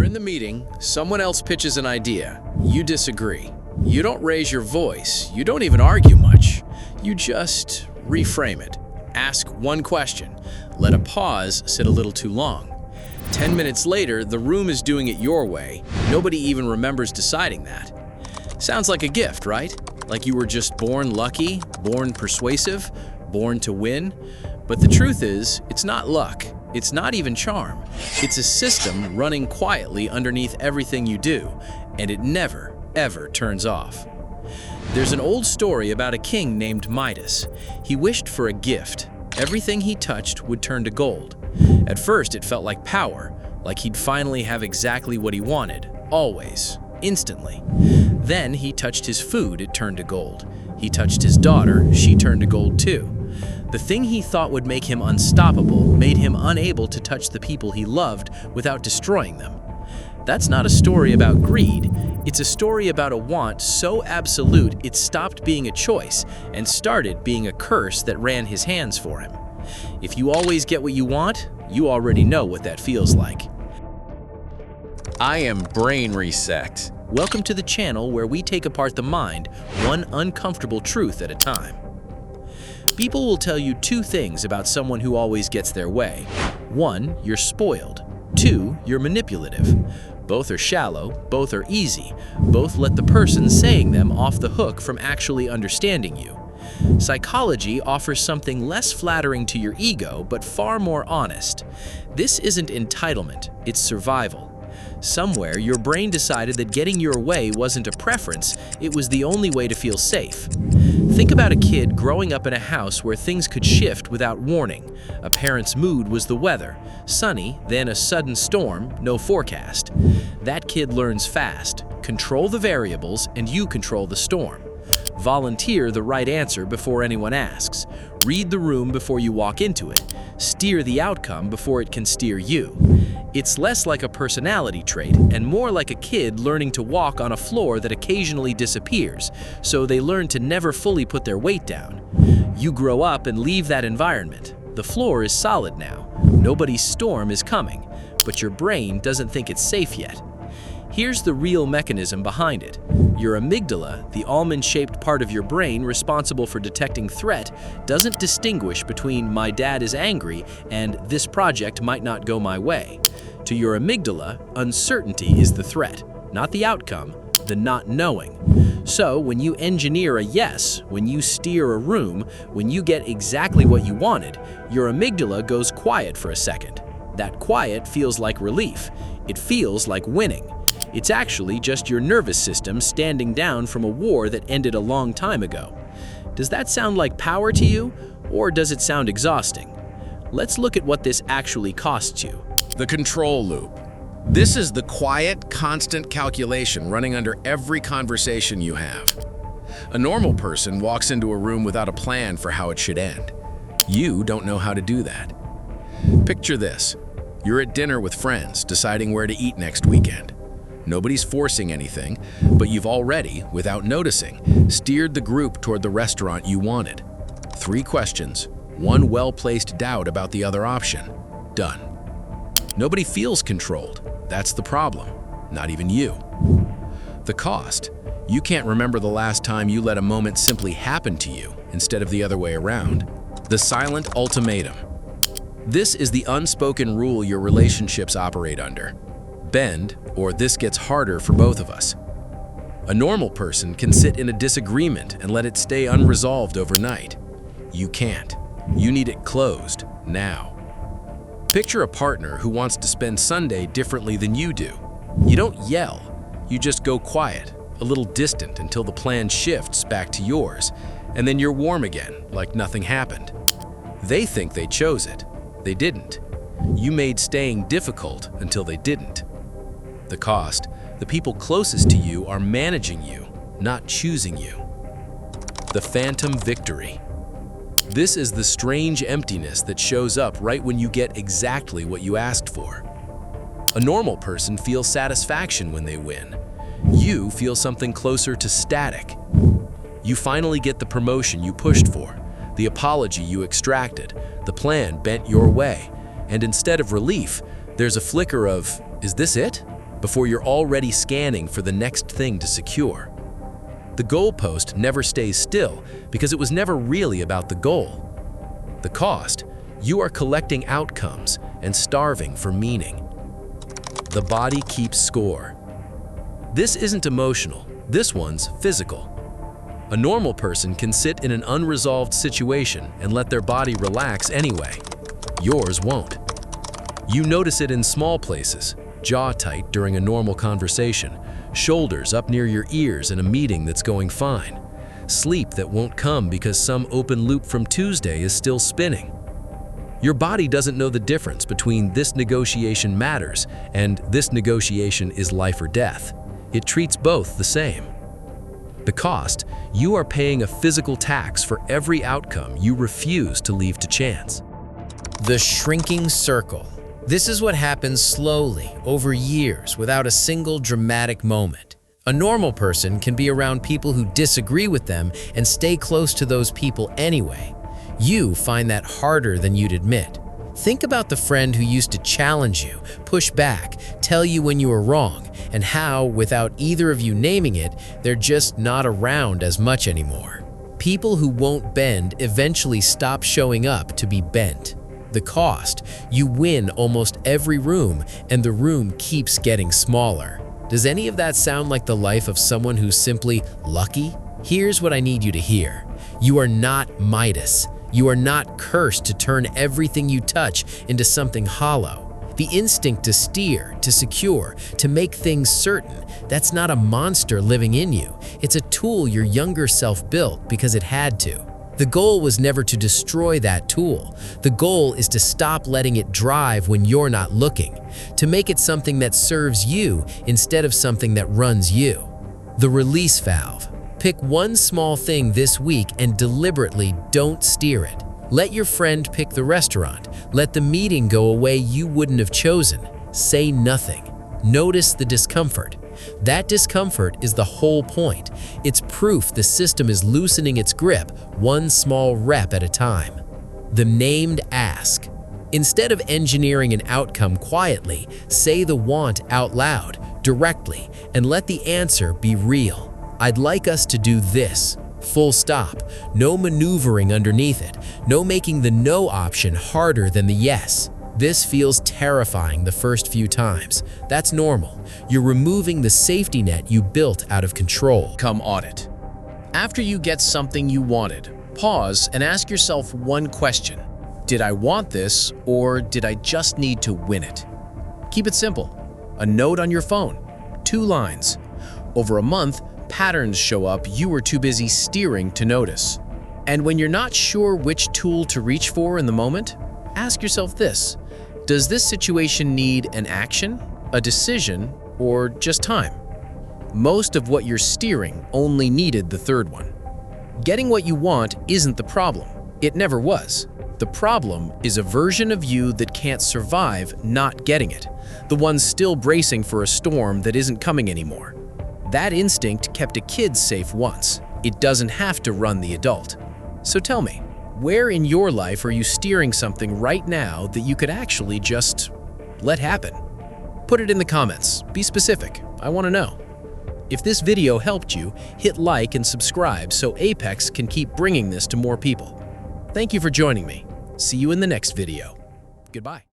in the meeting, someone else pitches an idea. You disagree. You don't raise your voice. You don't even argue much. You just reframe it. Ask one question. Let a pause sit a little too long. 10 minutes later, the room is doing it your way. Nobody even remembers deciding that. Sounds like a gift, right? Like you were just born lucky, born persuasive, born to win. But the truth is, it's not luck. It's not even charm. It's a system running quietly underneath everything you do, and it never, ever turns off. There's an old story about a king named Midas. He wished for a gift. Everything he touched would turn to gold. At first, it felt like power, like he'd finally have exactly what he wanted, always, instantly. Then he touched his food, it turned to gold. He touched his daughter, she turned to gold too. The thing he thought would make him unstoppable made him unable to touch the people he loved without destroying them. That's not a story about greed. It's a story about a want so absolute it stopped being a choice and started being a curse that ran his hands for him. If you always get what you want, you already know what that feels like. I am Brain Reset. Welcome to the channel where we take apart the mind, one uncomfortable truth at a time. People will tell you two things about someone who always gets their way. One, you're spoiled. Two, you're manipulative. Both are shallow, both are easy, both let the person saying them off the hook from actually understanding you. Psychology offers something less flattering to your ego, but far more honest. This isn't entitlement, it's survival. Somewhere, your brain decided that getting your way wasn't a preference, it was the only way to feel safe. Think about a kid growing up in a house where things could shift without warning. A parent's mood was the weather. Sunny, then a sudden storm, no forecast. That kid learns fast. Control the variables and you control the storm. Volunteer the right answer before anyone asks. Read the room before you walk into it. Steer the outcome before it can steer you. It's less like a personality trait and more like a kid learning to walk on a floor that occasionally disappears, so they learn to never fully put their weight down. You grow up and leave that environment. The floor is solid now. Nobody's storm is coming, but your brain doesn't think it's safe yet. Here's the real mechanism behind it. Your amygdala, the almond-shaped part of your brain responsible for detecting threat, doesn't distinguish between "my dad is angry" and "this project might not go my way." To your amygdala, uncertainty is the threat, not the outcome, the not knowing. So when you engineer a yes, when you steer a room, when you get exactly what you wanted, your amygdala goes quiet for a second. That quiet feels like relief. It feels like winning. It's actually just your nervous system standing down from a war that ended a long time ago. Does that sound like power to you, or does it sound exhausting? Let's look at what this actually costs you. The control loop. This is the quiet, constant calculation running under every conversation you have. A normal person walks into a room without a plan for how it should end. You don't know how to do that. Picture this. You're at dinner with friends, deciding where to eat next weekend. Nobody's forcing anything, but you've already, without noticing, steered the group toward the restaurant you wanted. 3 questions, one well-placed doubt about the other option. Done. Nobody feels controlled. That's the problem, not even you. The cost. You can't remember the last time you let a moment simply happen to you instead of the other way around. The silent ultimatum. This is the unspoken rule your relationships operate under. Bend, or this gets harder for both of us. A normal person can sit in a disagreement and let it stay unresolved overnight. You can't. You need it closed, now. Picture a partner who wants to spend Sunday differently than you do. You don't yell. You just go quiet, a little distant until the plan shifts back to yours, and then you're warm again, like nothing happened. They think they chose it. They didn't. You made staying difficult until they didn't. The cost, the people closest to you are managing you, not choosing you. The phantom victory. This is the strange emptiness that shows up right when you get exactly what you asked for. A normal person feels satisfaction when they win. You feel something closer to static. You finally get the promotion you pushed for, the apology you extracted, the plan bent your way, and instead of relief, there's a flicker of, "Is this it?" before you're already scanning for the next thing to secure. The goalpost never stays still because it was never really about the goal. The cost, you are collecting outcomes and starving for meaning. The body keeps score. This isn't emotional, this one's physical. A normal person can sit in an unresolved situation and let their body relax anyway. Yours won't. You notice it in small places, jaw tight during a normal conversation, shoulders up near your ears in a meeting that's going fine, sleep that won't come because some open loop from Tuesday is still spinning. Your body doesn't know the difference between this negotiation matters and this negotiation is life or death. It treats both the same. The cost, you are paying a physical tax for every outcome you refuse to leave to chance. The shrinking circle. This is what happens slowly, over years, without a single dramatic moment. A normal person can be around people who disagree with them and stay close to those people anyway. You find that harder than you'd admit. Think about the friend who used to challenge you, push back, tell you when you were wrong, and how, without either of you naming it, they're just not around as much anymore. People who won't bend eventually stop showing up to be bent. The cost, you win almost every room, and the room keeps getting smaller. Does any of that sound like the life of someone who's simply lucky? Here's what I need you to hear. You are not Midas. You are not cursed to turn everything you touch into something hollow. The instinct to steer, to secure, to make things certain, that's not a monster living in you. It's a tool your younger self built because it had to. The goal was never to destroy that tool. The goal is to stop letting it drive when you're not looking, to make it something that serves you instead of something that runs you. The release valve. Pick one small thing this week and deliberately don't steer it. Let your friend pick the restaurant. Let the meeting go a way you wouldn't have chosen. Say nothing. Notice the discomfort. That discomfort is the whole point. It's proof the system is loosening its grip, one small rep at a time. The named ask. Instead of engineering an outcome quietly, say the want out loud, directly, and let the answer be real. I'd like us to do this. Full stop. No maneuvering underneath it. No making the no option harder than the yes. This feels terrifying the first few times. That's normal. You're removing the safety net you built out of control. Outcome audit. After you get something you wanted, pause and ask yourself one question. Did I want this, or did I just need to win it? Keep it simple. A note on your phone. 2 lines. Over a month, patterns show up you were too busy steering to notice. And when you're not sure which tool to reach for in the moment, ask yourself this. Does this situation need an action, a decision, or just time? Most of what you're steering only needed the third one. Getting what you want isn't the problem. It never was. The problem is a version of you that can't survive not getting it, the one still bracing for a storm that isn't coming anymore. That instinct kept a kid safe once. It doesn't have to run the adult. So tell me, where in your life are you steering something right now that you could actually just let happen? Put it in the comments. Be specific. I want to know. If this video helped you, hit like and subscribe so Apex can keep bringing this to more people. Thank you for joining me. See you in the next video. Goodbye.